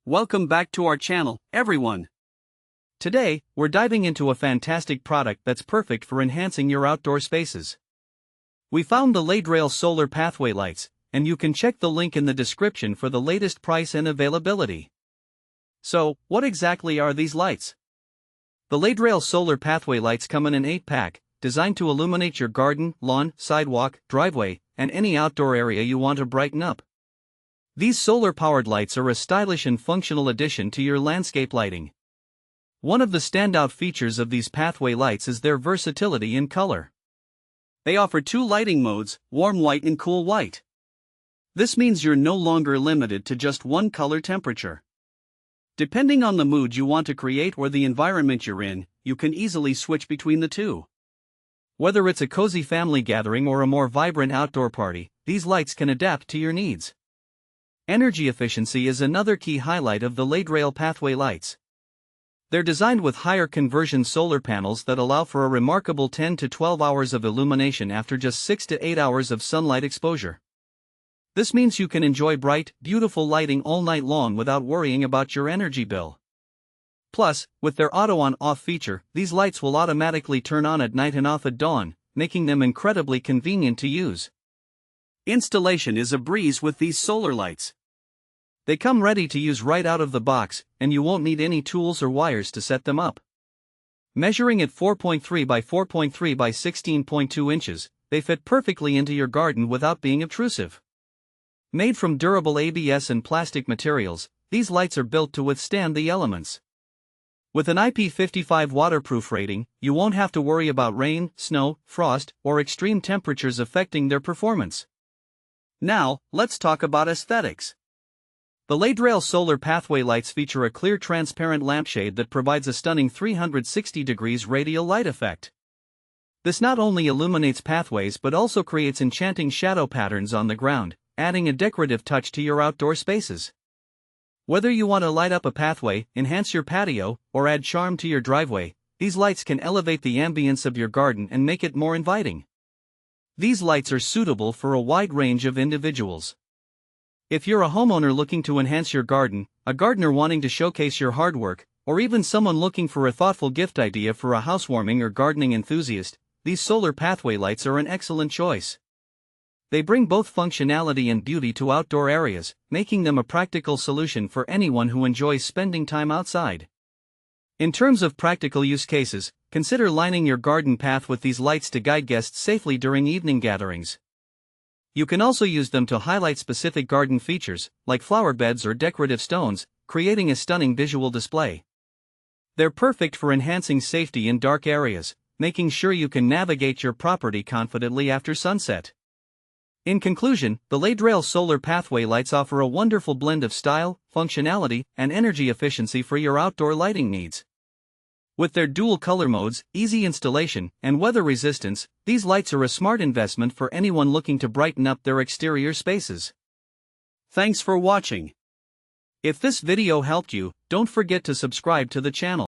Welcome back to our channel, everyone. Today, we're diving into a fantastic product that's perfect for enhancing your outdoor spaces. We found the LeiDrail Solar Pathway Lights, and you can check the link in the description for the latest price and availability. So, what exactly are these lights? The LeiDrail Solar Pathway Lights come in an 8-pack, designed to illuminate your garden, lawn, sidewalk, driveway, and any outdoor area you want to brighten up. These solar-powered lights are a stylish and functional addition to your landscape lighting. One of the standout features of these pathway lights is their versatility in color. They offer 2 lighting modes, warm white and cool white. This means you're no longer limited to just one color temperature. Depending on the mood you want to create or the environment you're in, you can easily switch between the two. Whether it's a cozy family gathering or a more vibrant outdoor party, these lights can adapt to your needs. Energy efficiency is another key highlight of the LeiDrail Pathway Lights. They're designed with higher conversion solar panels that allow for a remarkable 10 to 12 hours of illumination after just 6 to 8 hours of sunlight exposure. This means you can enjoy bright, beautiful lighting all night long without worrying about your energy bill. Plus, with their auto on-off feature, these lights will automatically turn on at night and off at dawn, making them incredibly convenient to use. Installation is a breeze with these solar lights. They come ready to use right out of the box, and you won't need any tools or wires to set them up. Measuring at 4.3 by 4.3 by 16.2 inches, they fit perfectly into your garden without being obtrusive. Made from durable ABS and plastic materials, these lights are built to withstand the elements. With an IP55 waterproof rating, you won't have to worry about rain, snow, frost, or extreme temperatures affecting their performance. Now, let's talk about aesthetics. The LeiDrail Solar Pathway Lights feature a clear transparent lampshade that provides a stunning 360 degrees radial light effect. This not only illuminates pathways but also creates enchanting shadow patterns on the ground, adding a decorative touch to your outdoor spaces. Whether you want to light up a pathway, enhance your patio, or add charm to your driveway, these lights can elevate the ambience of your garden and make it more inviting. These lights are suitable for a wide range of individuals. If you're a homeowner looking to enhance your garden, a gardener wanting to showcase your hard work, or even someone looking for a thoughtful gift idea for a housewarming or gardening enthusiast, these solar pathway lights are an excellent choice. They bring both functionality and beauty to outdoor areas, making them a practical solution for anyone who enjoys spending time outside. In terms of practical use cases, consider lining your garden path with these lights to guide guests safely during evening gatherings. You can also use them to highlight specific garden features, like flower beds or decorative stones, creating a stunning visual display. They're perfect for enhancing safety in dark areas, making sure you can navigate your property confidently after sunset. In conclusion, the LeiDrail Solar Pathway Lights offer a wonderful blend of style, functionality, and energy efficiency for your outdoor lighting needs. With their dual color modes, easy installation, and weather resistance, these lights are a smart investment for anyone looking to brighten up their exterior spaces. Thanks for watching. If this video helped you, don't forget to subscribe to the channel.